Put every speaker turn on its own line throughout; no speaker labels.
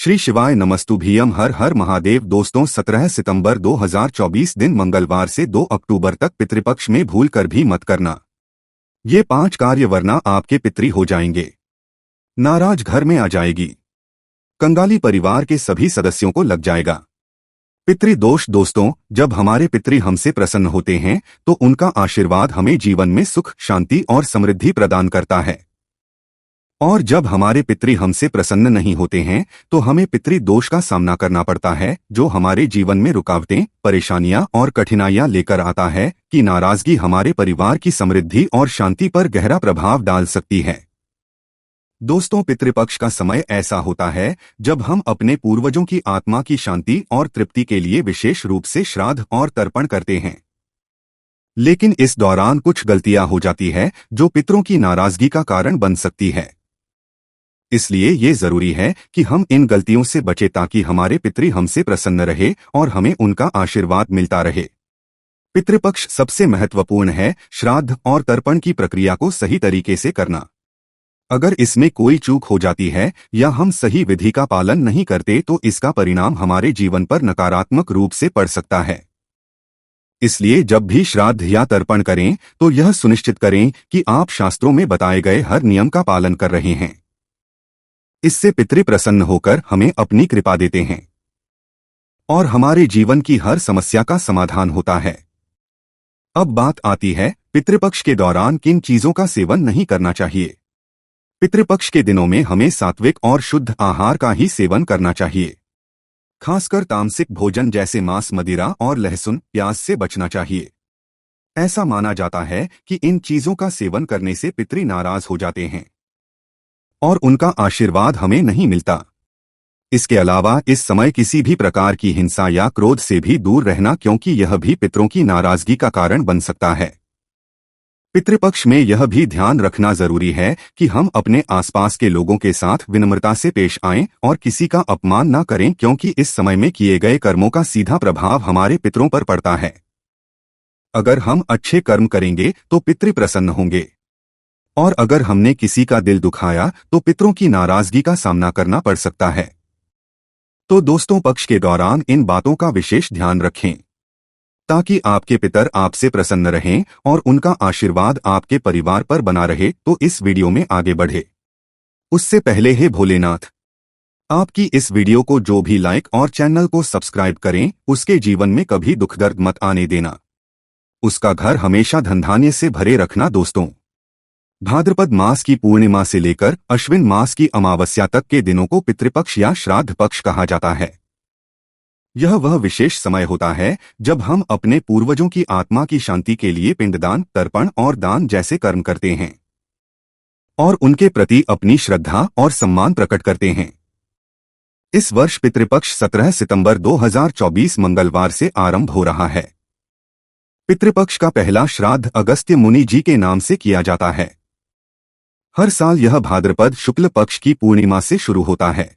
श्री शिवाय नमस्तुभ्यम। हर हर महादेव। दोस्तों 17 सितंबर 2024 दिन मंगलवार से 2 अक्टूबर तक पितृपक्ष में भूल कर भी मत करना ये 5 कार्य, वरना आपके पितृ हो जाएंगे। नाराज घर में आ जाएगी। कंगाली परिवार के सभी सदस्यों को लग जाएगा। पितृदोष। दोस्तों, जब हमारे पितृ हमसे प्रसन्न होते हैं तो उनका आशीर्वाद हमें जीवन में सुख, शांति और समृद्धि प्रदान करता है। और जब हमारे पितृ हमसे प्रसन्न नहीं होते हैं तो हमें पितृदोष का सामना करना पड़ता है, जो हमारे जीवन में रुकावटें, परेशानियां और कठिनाइयां लेकर आता है कि नाराजगी हमारे परिवार की समृद्धि और शांति पर गहरा प्रभाव डाल सकती है। दोस्तों, पितृपक्ष का समय ऐसा होता है जब हम अपने पूर्वजों की आत्मा की शांति और तृप्ति के लिए विशेष रूप से श्राद्ध और तर्पण करते हैं। लेकिन इस दौरान कुछ गलतियां हो जाती है जो पितरों की नाराजगी का कारण बन सकती है। इसलिए ये जरूरी है कि हम इन गलतियों से बचें ताकि हमारे पितृ हमसे प्रसन्न रहे और हमें उनका आशीर्वाद मिलता रहे। पितृपक्ष सबसे महत्वपूर्ण है श्राद्ध और तर्पण की प्रक्रिया को सही तरीके से करना। अगर इसमें कोई चूक हो जाती है या हम सही विधि का पालन नहीं करते तो इसका परिणाम हमारे जीवन पर नकारात्मक रूप से पड़ सकता है। इसलिए जब भी श्राद्ध या तर्पण करें तो यह सुनिश्चित करें कि आप शास्त्रों में बताए गए हर नियम का पालन कर रहे हैं। इससे पितृ प्रसन्न होकर हमें अपनी कृपा देते हैं और हमारे जीवन की हर समस्या का समाधान होता है। अब बात आती है पितृपक्ष के दौरान किन चीजों का सेवन नहीं करना चाहिए। पितृपक्ष के दिनों में हमें सात्विक और शुद्ध आहार का ही सेवन करना चाहिए। खासकर तामसिक भोजन जैसे मांस, मदिरा और लहसुन, प्याज से बचना चाहिए। ऐसा माना जाता है कि इन चीजों का सेवन करने से पितृ नाराज हो जाते हैं और उनका आशीर्वाद हमें नहीं मिलता। इसके अलावा इस समय किसी भी प्रकार की हिंसा या क्रोध से भी दूर रहना, क्योंकि यह भी पितरों की नाराजगी का कारण बन सकता है। पितृपक्ष में यह भी ध्यान रखना जरूरी है कि हम अपने आसपास के लोगों के साथ विनम्रता से पेश आएं और किसी का अपमान न करें, क्योंकि इस समय में किए गए कर्मों का सीधा प्रभाव हमारे पितरों पर पड़ता है। अगर हम अच्छे कर्म करेंगे तो पितृ प्रसन्न होंगे, और अगर हमने किसी का दिल दुखाया तो पितरों की नाराजगी का सामना करना पड़ सकता है। तो दोस्तों, पक्ष के दौरान इन बातों का विशेष ध्यान रखें ताकि आपके पितर आपसे प्रसन्न रहें और उनका आशीर्वाद आपके परिवार पर बना रहे। तो इस वीडियो में आगे बढ़े उससे पहले हे भोलेनाथ, आपकी इस वीडियो को जो भी लाइक और चैनल को सब्सक्राइब करें, उसके जीवन में कभी दुख दर्द मत आने देना। उसका घर हमेशा धन धान्य से भरे रखना। दोस्तों, भाद्रपद मास की पूर्णिमा से लेकर अश्विन मास की अमावस्या तक के दिनों को पितृपक्ष या श्राद्ध पक्ष कहा जाता है। यह वह विशेष समय होता है जब हम अपने पूर्वजों की आत्मा की शांति के लिए पिंडदान, तर्पण और दान जैसे कर्म करते हैं और उनके प्रति अपनी श्रद्धा और सम्मान प्रकट करते हैं। इस वर्ष पितृपक्ष 17 सितंबर 2024 मंगलवार से आरंभ हो रहा है। पितृपक्ष का पहला श्राद्ध अगस्त्य मुनि जी के नाम से किया जाता है। हर साल यह भाद्रपद शुक्ल पक्ष की पूर्णिमा से शुरू होता है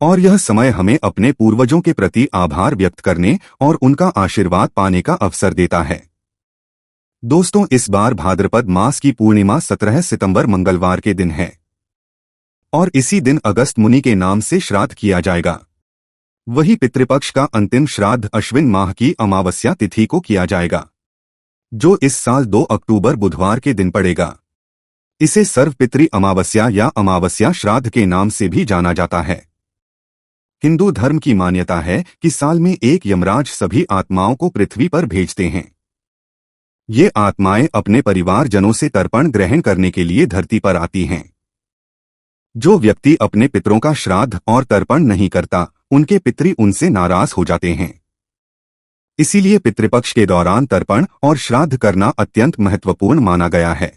और यह समय हमें अपने पूर्वजों के प्रति आभार व्यक्त करने और उनका आशीर्वाद पाने का अवसर देता है। दोस्तों, इस बार भाद्रपद मास की पूर्णिमा 17 सितंबर मंगलवार के दिन है और इसी दिन अगस्त मुनि के नाम से श्राद्ध किया जाएगा। वही पितृपक्ष का अंतिम श्राद्ध अश्विन माह की अमावस्या तिथि को किया जाएगा, जो इस साल 2 अक्टूबर बुधवार के दिन पड़ेगा। इसे सर्वपितृ अमावस्या या अमावस्या श्राद्ध के नाम से भी जाना जाता है। हिंदू धर्म की मान्यता है कि साल में एक यमराज सभी आत्माओं को पृथ्वी पर भेजते हैं। ये आत्माएं अपने परिवारजनों से तर्पण ग्रहण करने के लिए धरती पर आती हैं। जो व्यक्ति अपने पितरों का श्राद्ध और तर्पण नहीं करता, उनके पितृ उनसे नाराज हो जाते हैं। इसीलिए पितृपक्ष के दौरान तर्पण और श्राद्ध करना अत्यंत महत्वपूर्ण माना गया है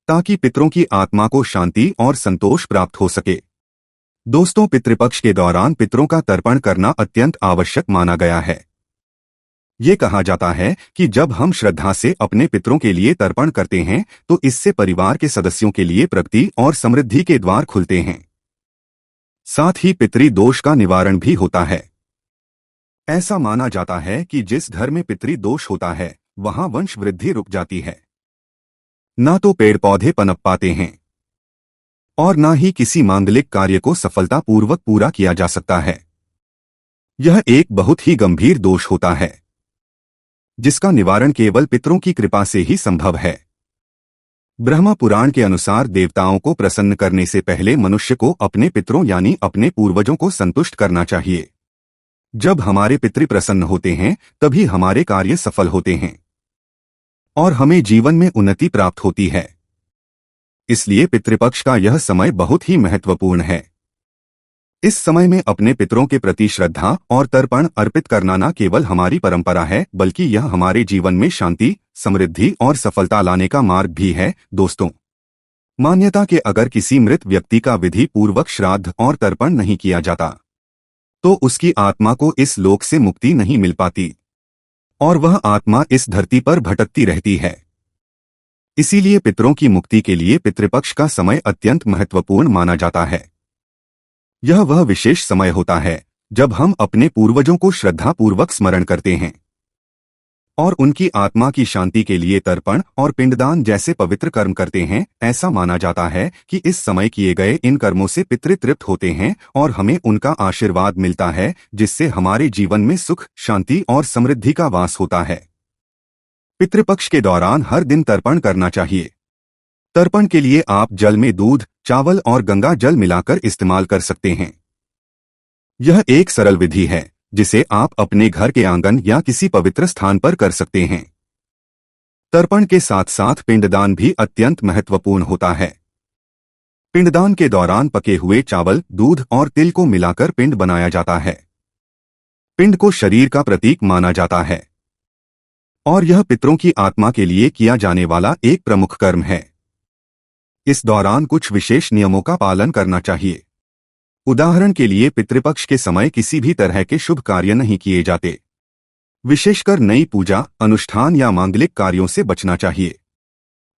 ताकि पितरों की आत्मा को शांति और संतोष प्राप्त हो सके। दोस्तों, पितृपक्ष के दौरान पितरों का तर्पण करना अत्यंत आवश्यक माना गया है। ये कहा जाता है कि जब हम श्रद्धा से अपने पितरों के लिए तर्पण करते हैं तो इससे परिवार के सदस्यों के लिए प्रगति और समृद्धि के द्वार खुलते हैं। साथ ही पितृ दोष का निवारण भी होता है। ऐसा माना जाता है कि जिस घर में पितृ दोष होता है वहां वंश वृद्धि रुक जाती है, ना तो पेड़ पौधे पनप पाते हैं और न ही किसी मांगलिक कार्य को सफलतापूर्वक पूरा किया जा सकता है। यह एक बहुत ही गंभीर दोष होता है जिसका निवारण केवल पितरों की कृपा से ही संभव है। ब्रह्मा पुराण के अनुसार देवताओं को प्रसन्न करने से पहले मनुष्य को अपने पितरों यानी अपने पूर्वजों को संतुष्ट करना चाहिए। जब हमारे पितृ प्रसन्न होते हैं तभी हमारे कार्य सफल होते हैं और हमें जीवन में उन्नति प्राप्त होती है। इसलिए पितृपक्ष का यह समय बहुत ही महत्वपूर्ण है। इस समय में अपने पितरों के प्रति श्रद्धा और तर्पण अर्पित करना न केवल हमारी परंपरा है बल्कि यह हमारे जीवन में शांति, समृद्धि और सफलता लाने का मार्ग भी है। दोस्तों, मान्यता के अगर किसी मृत व्यक्ति का विधि पूर्वक श्राद्ध और तर्पण नहीं किया जाता तो उसकी आत्मा को इस लोक से मुक्ति नहीं मिल पाती और वह आत्मा इस धरती पर भटकती रहती है। इसीलिए पितरों की मुक्ति के लिए पितृपक्ष का समय अत्यंत महत्वपूर्ण माना जाता है। यह वह विशेष समय होता है जब हम अपने पूर्वजों को श्रद्धापूर्वक स्मरण करते हैं और उनकी आत्मा की शांति के लिए तर्पण और पिंडदान जैसे पवित्र कर्म करते हैं। ऐसा माना जाता है कि इस समय किए गए इन कर्मों से पितृ तृप्त होते हैं और हमें उनका आशीर्वाद मिलता है, जिससे हमारे जीवन में सुख, शांति और समृद्धि का वास होता है। पितृपक्ष के दौरान हर दिन तर्पण करना चाहिए। तर्पण के लिए आप जल में दूध, चावल और गंगा जल मिलाकर इस्तेमाल कर सकते हैं। यह एक सरल विधि है जिसे आप अपने घर के आंगन या किसी पवित्र स्थान पर कर सकते हैं। तर्पण के साथ साथ पिंडदान भी अत्यंत महत्वपूर्ण होता है। पिंडदान के दौरान पके हुए चावल, दूध और तिल को मिलाकर पिंड बनाया जाता है। पिंड को शरीर का प्रतीक माना जाता है और यह पितरों की आत्मा के लिए किया जाने वाला एक प्रमुख कर्म है। इस दौरान कुछ विशेष नियमों का पालन करना चाहिए। उदाहरण के लिए पितृपक्ष के समय किसी भी तरह के शुभ कार्य नहीं किए जाते। विशेषकर नई पूजा, अनुष्ठान या मांगलिक कार्यों से बचना चाहिए।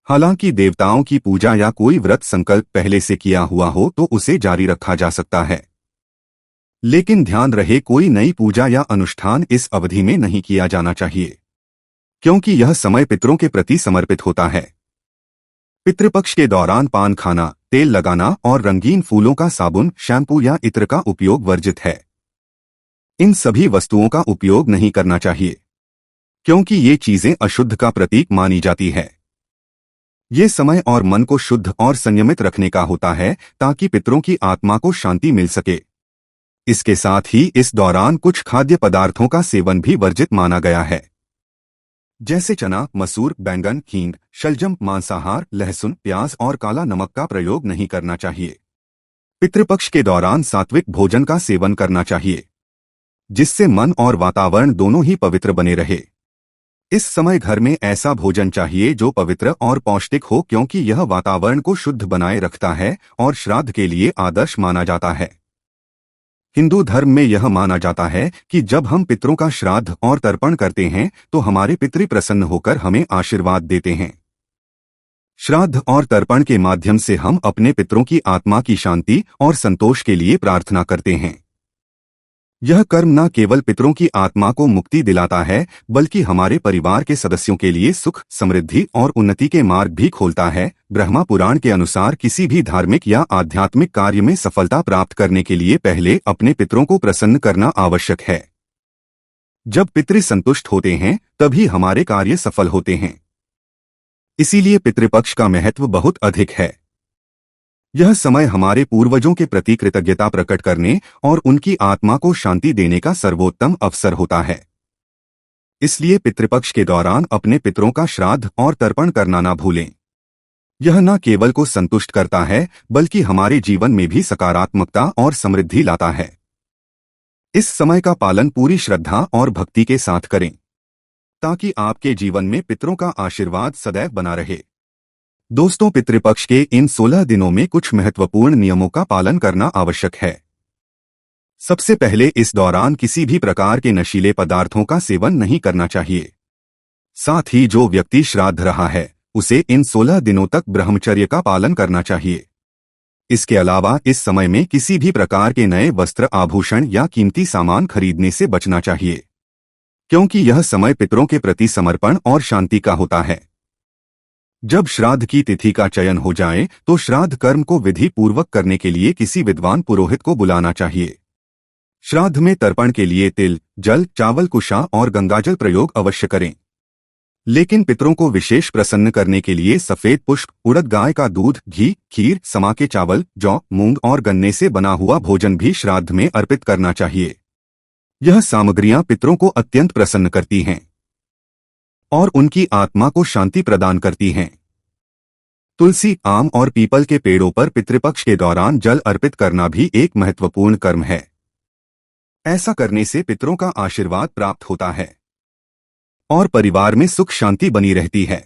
हालांकि देवताओं की पूजा या कोई व्रत संकल्प पहले से किया हुआ हो तो उसे जारी रखा जा सकता है, लेकिन ध्यान रहे कोई नई पूजा या अनुष्ठान इस अवधि में नहीं किया जाना चाहिए, क्योंकि यह समय पितरों के प्रति समर्पित होता है। पितृपक्ष के दौरान पान खाना, तेल लगाना और रंगीन फूलों का साबुन, शैम्पू या इत्र का उपयोग वर्जित है। इन सभी वस्तुओं का उपयोग नहीं करना चाहिए क्योंकि ये चीजें अशुद्ध का प्रतीक मानी जाती है। ये समय और मन को शुद्ध और संयमित रखने का होता है ताकि पितरों की आत्मा को शांति मिल सके। इसके साथ ही इस दौरान कुछ खाद्य पदार्थों का सेवन भी वर्जित माना गया है, जैसे चना, मसूर, बैंगन, हींग, शलजम, मांसाहार, लहसुन, प्याज और काला नमक का प्रयोग नहीं करना चाहिए। पितृपक्ष के दौरान सात्विक भोजन का सेवन करना चाहिए, जिससे मन और वातावरण दोनों ही पवित्र बने रहे। इस समय घर में ऐसा भोजन चाहिए जो पवित्र और पौष्टिक हो, क्योंकि यह वातावरण को शुद्ध बनाए रखता है और श्राद्ध के लिए आदर्श माना जाता है। हिंदू धर्म में यह माना जाता है कि जब हम पितरों का श्राद्ध और तर्पण करते हैं तो हमारे पितृ प्रसन्न होकर हमें आशीर्वाद देते हैं। श्राद्ध और तर्पण के माध्यम से हम अपने पितरों की आत्मा की शांति और संतोष के लिए प्रार्थना करते हैं। यह कर्म न केवल पितरों की आत्मा को मुक्ति दिलाता है बल्कि हमारे परिवार के सदस्यों के लिए सुख, समृद्धि और उन्नति के मार्ग भी खोलता है। ब्रह्मा पुराण के अनुसार किसी भी धार्मिक या आध्यात्मिक कार्य में सफलता प्राप्त करने के लिए पहले अपने पितरों को प्रसन्न करना आवश्यक है। जब पितृ संतुष्ट होते हैं तभी हमारे कार्य सफल होते हैं। इसीलिए पितृपक्ष का महत्व बहुत अधिक है। यह समय हमारे पूर्वजों के प्रति कृतज्ञता प्रकट करने और उनकी आत्मा को शांति देने का सर्वोत्तम अवसर होता है। इसलिए पितृपक्ष के दौरान अपने पितरों का श्राद्ध और तर्पण करना ना भूलें। यह न केवल को संतुष्ट करता है बल्कि हमारे जीवन में भी सकारात्मकता और समृद्धि लाता है। इस समय का पालन पूरी श्रद्धा और भक्ति के साथ करें ताकि आपके जीवन में पितरों का आशीर्वाद सदैव बना रहे। दोस्तों, पितृपक्ष के इन 16 दिनों में कुछ महत्वपूर्ण नियमों का पालन करना आवश्यक है। सबसे पहले इस दौरान किसी भी प्रकार के नशीले पदार्थों का सेवन नहीं करना चाहिए। साथ ही जो व्यक्ति श्राद्ध रहा है उसे इन 16 दिनों तक ब्रह्मचर्य का पालन करना चाहिए। इसके अलावा इस समय में किसी भी प्रकार के नए वस्त्र, आभूषण या कीमती सामान खरीदने से बचना चाहिए, क्योंकि यह समय पितरों के प्रति समर्पण और शांति का होता है। जब श्राद्ध की तिथि का चयन हो जाए तो श्राद्ध कर्म को विधि पूर्वक करने के लिए किसी विद्वान पुरोहित को बुलाना चाहिए। श्राद्ध में तर्पण के लिए तिल, जल, चावल, कुशा और गंगाजल प्रयोग अवश्य करें। लेकिन पितरों को विशेष प्रसन्न करने के लिए सफेद पुष्प, उड़द, गाय का दूध, घी, खीर, समा के चावल, जौ, मूंग और गन्ने से बना हुआ भोजन भी श्राद्ध में अर्पित करना चाहिए। यह सामग्रियां पितरों को अत्यंत प्रसन्न करती हैं और उनकी आत्मा को शांति प्रदान करती हैं। तुलसी, आम और पीपल के पेड़ों पर पितृपक्ष के दौरान जल अर्पित करना भी एक महत्वपूर्ण कर्म है। ऐसा करने से पितरों का आशीर्वाद प्राप्त होता है और परिवार में सुख शांति बनी रहती है।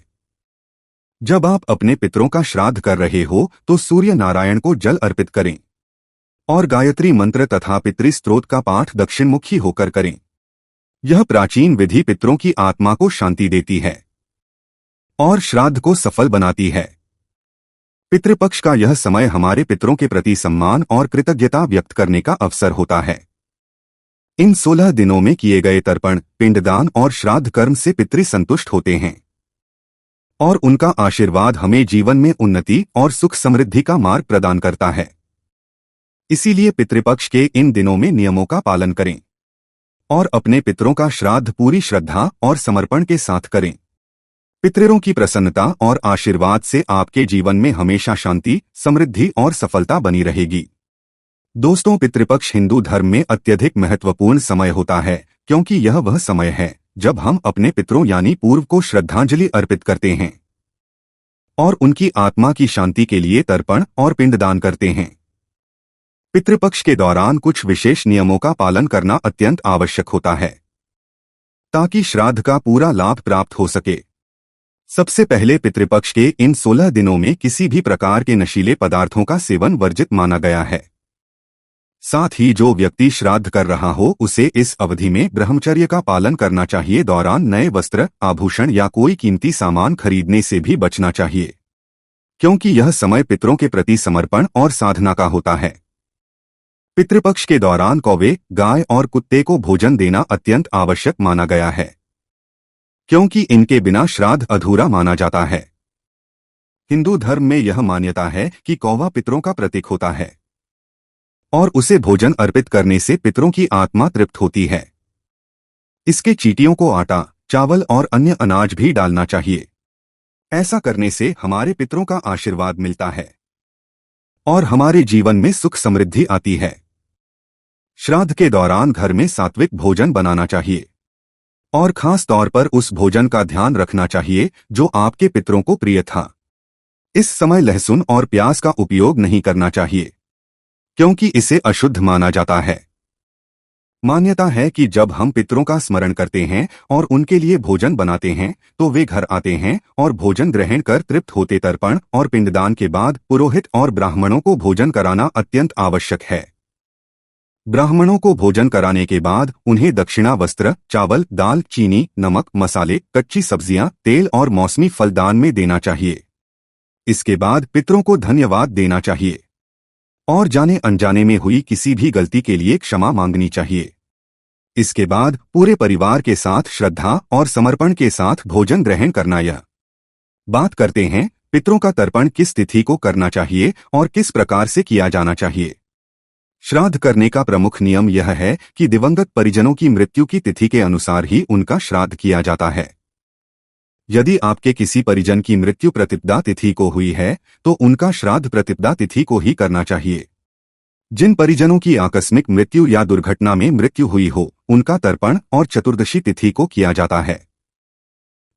जब आप अपने पितरों का श्राद्ध कर रहे हो तो सूर्य नारायण को जल अर्पित करें और गायत्री मंत्र तथा पितृ स्तोत्र का पाठ दक्षिणमुखी होकर करें। यह प्राचीन विधि पितरों की आत्मा को शांति देती है और श्राद्ध को सफल बनाती है। पितृपक्ष का यह समय हमारे पितरों के प्रति सम्मान और कृतज्ञता व्यक्त करने का अवसर होता है। इन 16 दिनों में किए गए तर्पण, पिंडदान और श्राद्ध कर्म से पितृ संतुष्ट होते हैं और उनका आशीर्वाद हमें जीवन में उन्नति और सुख समृद्धि का मार्ग प्रदान करता है। इसीलिए पितृपक्ष के इन दिनों में नियमों का पालन करें और अपने पितरों का श्राद्ध पूरी श्रद्धा और समर्पण के साथ करें। पितरों की प्रसन्नता और आशीर्वाद से आपके जीवन में हमेशा शांति, समृद्धि और सफलता बनी रहेगी। दोस्तों, पितृपक्ष हिंदू धर्म में अत्यधिक महत्वपूर्ण समय होता है क्योंकि यह वह समय है जब हम अपने पितरों यानी पूर्व को श्रद्धांजलि अर्पित करते हैं और उनकी आत्मा की शांति के लिए तर्पण और पिंडदान करते हैं। पितृपक्ष के दौरान कुछ विशेष नियमों का पालन करना अत्यंत आवश्यक होता है ताकि श्राद्ध का पूरा लाभ प्राप्त हो सके। सबसे पहले पितृपक्ष के इन 16 दिनों में किसी भी प्रकार के नशीले पदार्थों का सेवन वर्जित माना गया है। साथ ही जो व्यक्ति श्राद्ध कर रहा हो उसे इस अवधि में ब्रह्मचर्य का पालन करना चाहिए। दौरान नए वस्त्र, आभूषण या कोई कीमती सामान खरीदने से भी बचना चाहिए क्योंकि यह समय पितरों के प्रति समर्पण और साधना का होता है। पितृपक्ष के दौरान कौवे, गाय और कुत्ते को भोजन देना अत्यंत आवश्यक माना गया है क्योंकि इनके बिना श्राद्ध अधूरा माना जाता है। हिंदू धर्म में यह मान्यता है कि कौवा पितरों का प्रतीक होता है और उसे भोजन अर्पित करने से पितरों की आत्मा तृप्त होती है। इसके चींटियों को आटा, चावल और अन्य अनाज भी डालना चाहिए। ऐसा करने से हमारे पितरों का आशीर्वाद मिलता है और हमारे जीवन में सुख समृद्धि आती है। श्राद्ध के दौरान घर में सात्विक भोजन बनाना चाहिए और खास तौर पर उस भोजन का ध्यान रखना चाहिए जो आपके पितरों को प्रिय था। इस समय लहसुन और प्याज का उपयोग नहीं करना चाहिए क्योंकि इसे अशुद्ध माना जाता है। मान्यता है कि जब हम पितरों का स्मरण करते हैं और उनके लिए भोजन बनाते हैं तो वे घर आते हैं और भोजन ग्रहण कर तृप्त होते। तर्पण और पिंडदान के बाद पुरोहित और ब्राह्मणों को भोजन कराना अत्यंत आवश्यक है। ब्राह्मणों को भोजन कराने के बाद उन्हें दक्षिणा, वस्त्र, चावल, दाल, चीनी, नमक, मसाले, कच्ची सब्जियां, तेल और मौसमी फल दान में देना चाहिए। इसके बाद पितरों को धन्यवाद देना चाहिए और जाने अनजाने में हुई किसी भी गलती के लिए क्षमा मांगनी चाहिए। इसके बाद पूरे परिवार के साथ श्रद्धा और समर्पण के साथ भोजन ग्रहण करना। यह बात करते हैं पितरों का तर्पण किस तिथि को करना चाहिए और किस प्रकार से किया जाना चाहिए। श्राद्ध करने का प्रमुख नियम यह है कि दिवंगत परिजनों की मृत्यु की तिथि के अनुसार ही उनका श्राद्ध किया जाता है। यदि आपके किसी परिजन की मृत्यु प्रतिपदा तिथि को हुई है तो उनका श्राद्ध प्रतिपदा तिथि को ही करना चाहिए। जिन परिजनों की आकस्मिक मृत्यु या दुर्घटना में मृत्यु हुई हो उनका तर्पण और चतुर्दशी तिथि को किया जाता है।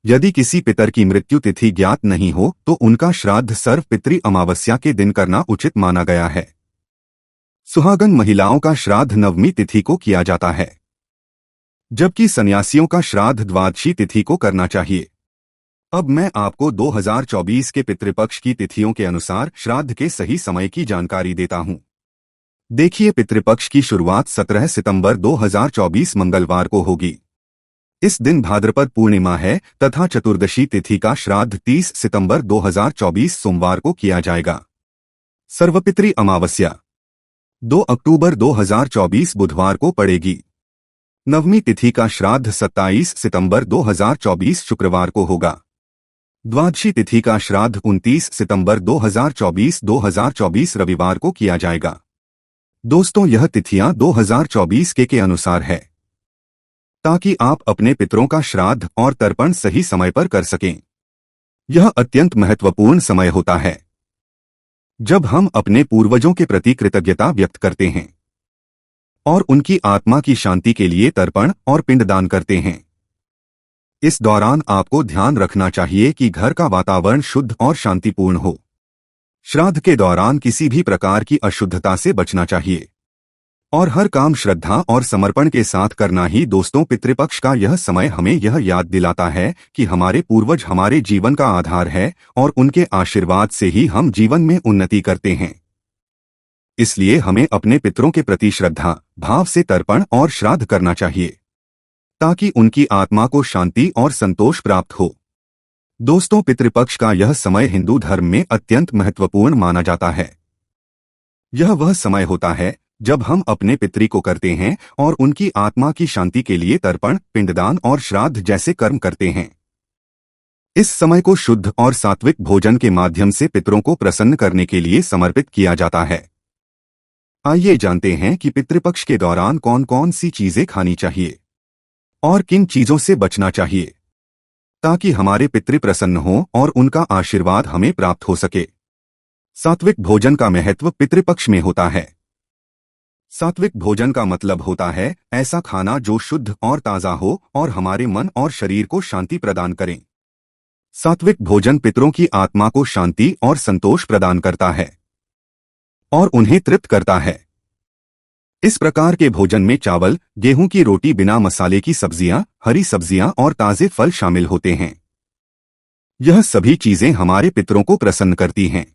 यदि किसी पितर की मृत्यु तिथि ज्ञात नहीं हो तो उनका श्राद्ध सर्व पितृ अमावस्या के दिन करना उचित माना गया है। सुहागन महिलाओं का श्राद्ध नवमी तिथि को किया जाता है जबकि सन्यासियों का श्राद्ध द्वादशी तिथि को करना चाहिए। अब मैं आपको 2024 के पितृपक्ष की तिथियों के अनुसार श्राद्ध के सही समय की जानकारी देता हूं। देखिए, पितृपक्ष की शुरुआत 17 सितंबर 2024 मंगलवार को होगी। इस दिन भाद्रपद पूर्णिमा है तथा चतुर्दशी तिथि का श्राद्ध 30 सितंबर 2024 सोमवार को किया जाएगा। सर्वपितृ अमावस्या 2 अक्टूबर 2024 बुधवार को पड़ेगी। नवमी तिथि का श्राद्ध 27 सितंबर 2024 शुक्रवार को होगा। द्वादशी तिथि का श्राद्ध 29 सितंबर 2024 रविवार को किया जाएगा। दोस्तों, यह तिथियां 2024 के अनुसार है, ताकि आप अपने पितरों का श्राद्ध और तर्पण सही समय पर कर सकें। यह अत्यंत महत्वपूर्ण समय होता है जब हम अपने पूर्वजों के प्रति कृतज्ञता व्यक्त करते हैं और उनकी आत्मा की शांति के लिए तर्पण और पिंडदान करते हैं। इस दौरान आपको ध्यान रखना चाहिए कि घर का वातावरण शुद्ध और शांतिपूर्ण हो। श्राद्ध के दौरान किसी भी प्रकार की अशुद्धता से बचना चाहिए और हर काम श्रद्धा और समर्पण के साथ करना ही। दोस्तों, पितृपक्ष का यह समय हमें यह याद दिलाता है कि हमारे पूर्वज हमारे जीवन का आधार है और उनके आशीर्वाद से ही हम जीवन में उन्नति करते हैं। इसलिए हमें अपने पितरों के प्रति श्रद्धा भाव से तर्पण और श्राद्ध करना चाहिए, ताकि उनकी आत्मा को शांति और संतोष प्राप्त हो। दोस्तों, पितृपक्ष का यह समय हिंदू धर्म में अत्यंत महत्वपूर्ण माना जाता है। यह वह समय होता है जब हम अपने पितरी को करते हैं और उनकी आत्मा की शांति के लिए तर्पण, पिंडदान और श्राद्ध जैसे कर्म करते हैं। इस समय को शुद्ध और सात्विक भोजन के माध्यम से पितरों को प्रसन्न करने के लिए समर्पित किया जाता है। आइए जानते हैं कि पितृपक्ष के दौरान कौन कौन सी चीजें खानी चाहिए और किन चीजों से बचना चाहिए, ताकि हमारे पितृ प्रसन्न हों और उनका आशीर्वाद हमें प्राप्त हो सके। सात्विक भोजन का महत्व पितृपक्ष में होता है। सात्विक भोजन का मतलब होता है ऐसा खाना जो शुद्ध और ताज़ा हो और हमारे मन और शरीर को शांति प्रदान करें। सात्विक भोजन पितरों की आत्मा को शांति और संतोष प्रदान करता है और उन्हें तृप्त करता है। इस प्रकार के भोजन में चावल, गेहूं की रोटी, बिना मसाले की सब्जियां, हरी सब्जियां और ताजे फल शामिल होते हैं। यह सभी चीजें हमारे पितरों को प्रसन्न करती हैं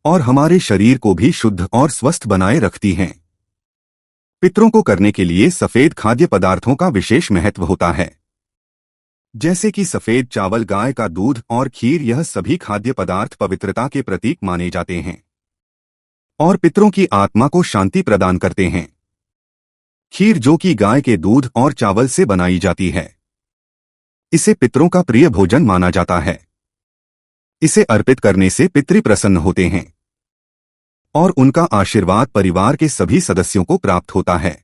और हमारे शरीर को भी शुद्ध और स्वस्थ बनाए रखती हैं। पितरों को करने के लिए सफेद खाद्य पदार्थों का विशेष महत्व होता है, जैसे कि सफेद चावल, गाय का दूध और खीर। यह सभी खाद्य पदार्थ पवित्रता के प्रतीक माने जाते हैं और पितरों की आत्मा को शांति प्रदान करते हैं। खीर, जो कि गाय के दूध और चावल से बनाई जाती है, इसे पितरों का प्रिय भोजन माना जाता है। इसे अर्पित करने से पितृ प्रसन्न होते हैं और उनका आशीर्वाद परिवार के सभी सदस्यों को प्राप्त होता है।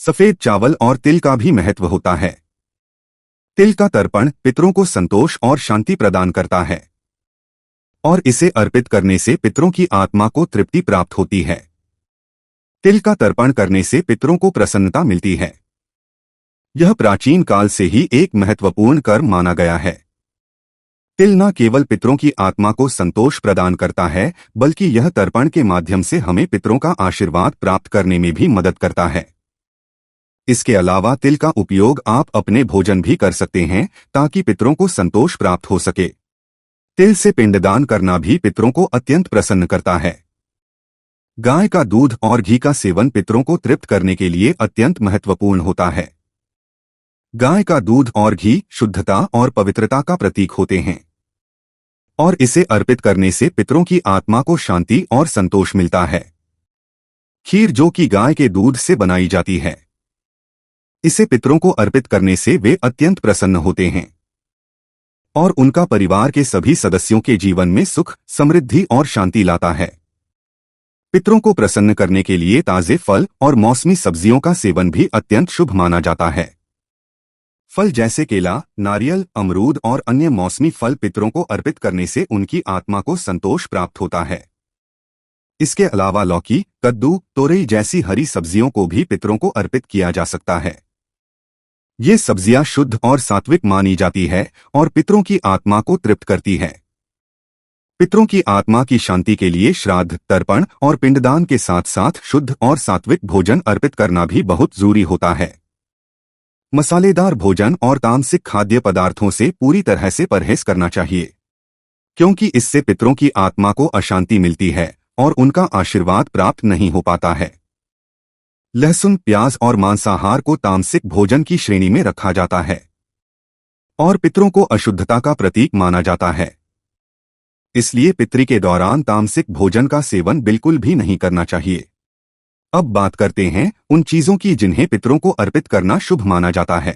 सफेद चावल और तिल का भी महत्व होता है। तिल का तर्पण पितरों को संतोष और शांति प्रदान करता है और इसे अर्पित करने से पितरों की आत्मा को तृप्ति प्राप्त होती है। तिल का तर्पण करने से पितरों को प्रसन्नता मिलती है। यह प्राचीन काल से ही एक महत्वपूर्ण कर्म माना गया है। तिल न केवल पितरों की आत्मा को संतोष प्रदान करता है, बल्कि यह तर्पण के माध्यम से हमें पितरों का आशीर्वाद प्राप्त करने में भी मदद करता है। इसके अलावा तिल का उपयोग आप अपने भोजन भी कर सकते हैं, ताकि पितरों को संतोष प्राप्त हो सके। तिल से पिंडदान करना भी पितरों को अत्यंत प्रसन्न करता है। गाय का दूध और घी का सेवन पितरों को तृप्त करने के लिए अत्यंत महत्वपूर्ण होता है। गाय का दूध और घी शुद्धता और पवित्रता का प्रतीक होते हैं और इसे अर्पित करने से पितरों की आत्मा को शांति और संतोष मिलता है। खीर, जो कि गाय के दूध से बनाई जाती है, इसे पितरों को अर्पित करने से वे अत्यंत प्रसन्न होते हैं और उनका परिवार के सभी सदस्यों के जीवन में सुख, समृद्धि और शांति लाता है। पितरों को प्रसन्न करने के लिए ताजे फल और मौसमी सब्जियों का सेवन भी अत्यंत शुभ माना जाता है। फल जैसे केला, नारियल, अमरूद और अन्य मौसमी फल पितरों को अर्पित करने से उनकी आत्मा को संतोष प्राप्त होता है। इसके अलावा लौकी, कद्दू, तोरई जैसी हरी सब्जियों को भी पितरों को अर्पित किया जा सकता है। ये सब्जियां शुद्ध और सात्विक मानी जाती है और पितरों की आत्मा को तृप्त करती है। पितरों की आत्मा की शांति के लिए श्राद्ध, तर्पण और पिंडदान के साथ साथ शुद्ध और सात्विक भोजन अर्पित करना भी बहुत जरूरी होता है। मसालेदार भोजन और तामसिक खाद्य पदार्थों से पूरी तरह से परहेज करना चाहिए, क्योंकि इससे पितरों की आत्मा को अशांति मिलती है और उनका आशीर्वाद प्राप्त नहीं हो पाता है। लहसुन, प्याज और मांसाहार को तामसिक भोजन की श्रेणी में रखा जाता है और पितरों को अशुद्धता का प्रतीक माना जाता है। इसलिए पितरी के दौरान तामसिक भोजन का सेवन बिल्कुल भी नहीं करना चाहिए। अब बात करते हैं उन चीजों की जिन्हें पितरों को अर्पित करना शुभ माना जाता है।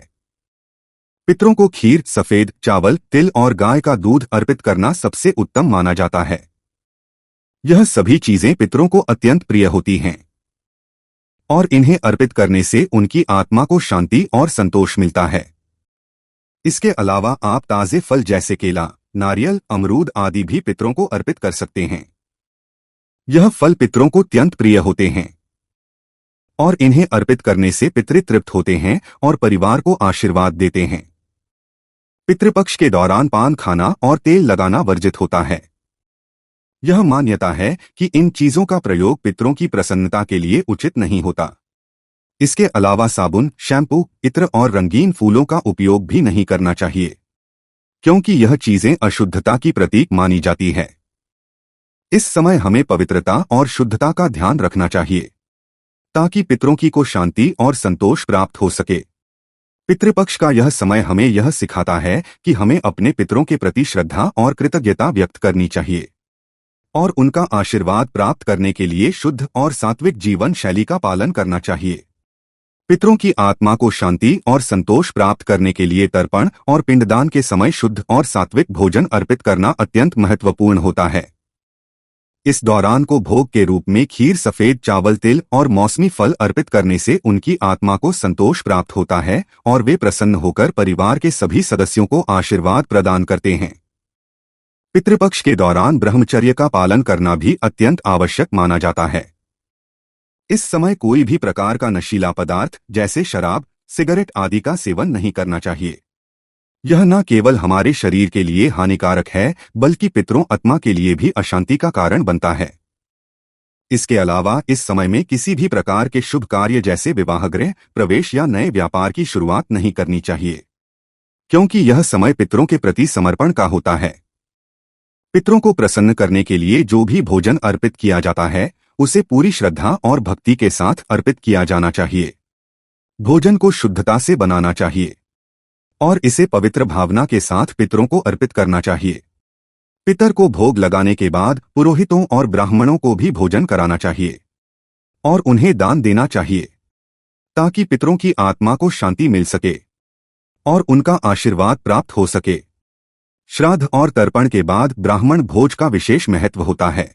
पितरों को खीर, सफेद चावल, तिल और गाय का दूध अर्पित करना सबसे उत्तम माना जाता है। यह सभी चीजें पितरों को अत्यंत प्रिय होती हैं और इन्हें अर्पित करने से उनकी आत्मा को शांति और संतोष मिलता है। इसके अलावा आप ताजे फल जैसे केला, नारियल, अमरूद आदि भी पितरों को अर्पित कर सकते हैं। यह फल पितरों को अत्यंत प्रिय होते हैं और इन्हें अर्पित करने से पितृ तृप्त होते हैं और परिवार को आशीर्वाद देते हैं। पितृपक्ष के दौरान पान खाना और तेल लगाना वर्जित होता है। यह मान्यता है कि इन चीजों का प्रयोग पितरों की प्रसन्नता के लिए उचित नहीं होता। इसके अलावा साबुन, शैम्पू, इत्र और रंगीन फूलों का उपयोग भी नहीं करना चाहिए, क्योंकि यह चीजें अशुद्धता की प्रतीक मानी जाती है। इस समय हमें पवित्रता और शुद्धता का ध्यान रखना चाहिए ताकि पितरों की को शांति और संतोष प्राप्त हो सके। पितृपक्ष का यह समय हमें यह सिखाता है कि हमें अपने पितरों के प्रति श्रद्धा और कृतज्ञता व्यक्त करनी चाहिए और उनका आशीर्वाद प्राप्त करने के लिए शुद्ध और सात्विक जीवन शैली का पालन करना चाहिए। पितरों की आत्मा को शांति और संतोष प्राप्त करने के लिए तर्पण और पिंडदान के समय शुद्ध और सात्विक भोजन अर्पित करना अत्यंत महत्वपूर्ण होता है। इस दौरान को भोग के रूप में खीर, सफेद चावल, तिल और मौसमी फल अर्पित करने से उनकी आत्मा को संतोष प्राप्त होता है और वे प्रसन्न होकर परिवार के सभी सदस्यों को आशीर्वाद प्रदान करते हैं। पितृपक्ष के दौरान ब्रह्मचर्य का पालन करना भी अत्यंत आवश्यक माना जाता है। इस समय कोई भी प्रकार का नशीला पदार्थ जैसे शराब, सिगरेट आदि का सेवन नहीं करना चाहिए। यह न केवल हमारे शरीर के लिए हानिकारक है बल्कि पितरों आत्मा के लिए भी अशांति का कारण बनता है। इसके अलावा इस समय में किसी भी प्रकार के शुभ कार्य जैसे विवाह गृह प्रवेश या नए व्यापार की शुरुआत नहीं करनी चाहिए, क्योंकि यह समय पितरों के प्रति समर्पण का होता है। पितरों को प्रसन्न करने के लिए जो भी भोजन अर्पित किया जाता है उसे पूरी श्रद्धा और भक्ति के साथ अर्पित किया जाना चाहिए। भोजन को शुद्धता से बनाना चाहिए और इसे पवित्र भावना के साथ पितरों को अर्पित करना चाहिए। पितर को भोग लगाने के बाद पुरोहितों और ब्राह्मणों को भी भोजन कराना चाहिए और उन्हें दान देना चाहिए ताकि पितरों की आत्मा को शांति मिल सके और उनका आशीर्वाद प्राप्त हो सके। श्राद्ध और तर्पण के बाद ब्राह्मण भोज का विशेष महत्व होता है।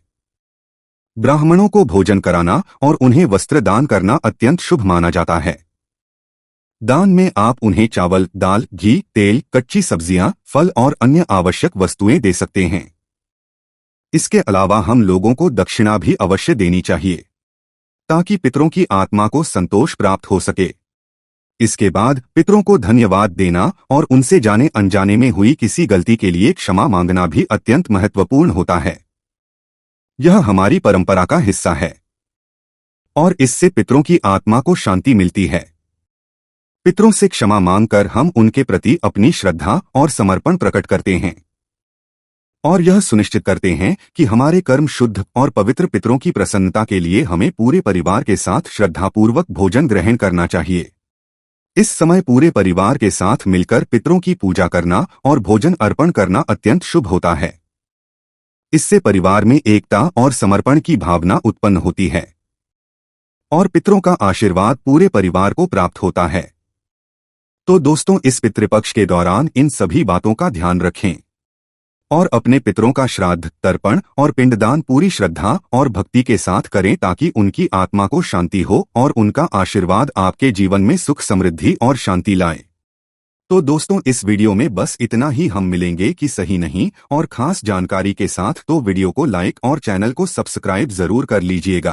ब्राह्मणों को भोजन कराना और उन्हें वस्त्र दान करना अत्यंत शुभ माना जाता है। दान में आप उन्हें चावल, दाल, घी, तेल, कच्ची सब्जियां, फल और अन्य आवश्यक वस्तुएं दे सकते हैं। इसके अलावा हम लोगों को दक्षिणा भी अवश्य देनी चाहिए ताकि पितरों की आत्मा को संतोष प्राप्त हो सके। इसके बाद पितरों को धन्यवाद देना और उनसे जाने अनजाने में हुई किसी गलती के लिए क्षमा मांगना भी अत्यंत महत्वपूर्ण होता है। यह हमारी परंपरा का हिस्सा है और इससे पितरों की आत्मा को शांति मिलती है। पितरों से क्षमा मांगकर हम उनके प्रति अपनी श्रद्धा और समर्पण प्रकट करते हैं और यह सुनिश्चित करते हैं कि हमारे कर्म शुद्ध और पवित्र। पितरों की प्रसन्नता के लिए हमें पूरे परिवार के साथ श्रद्धापूर्वक भोजन ग्रहण करना चाहिए। इस समय पूरे परिवार के साथ मिलकर पितरों की पूजा करना और भोजन अर्पण करना अत्यंत शुभ होता है। इससे परिवार में एकता और समर्पण की भावना उत्पन्न होती है और पितरों का आशीर्वाद पूरे परिवार को प्राप्त होता है। तो दोस्तों, इस पितृपक्ष के दौरान इन सभी बातों का ध्यान रखें और अपने पितरों का श्राद्ध, तर्पण और पिंडदान पूरी श्रद्धा और भक्ति के साथ करें ताकि उनकी आत्मा को शांति हो और उनका आशीर्वाद आपके जीवन में सुख, समृद्धि और शांति लाए। तो दोस्तों, इस वीडियो में बस इतना ही। हम मिलेंगे कि सही नहीं और खास जानकारी के साथ। तो वीडियो को लाइक और चैनल को सब्सक्राइब जरूर कर लीजिएगा।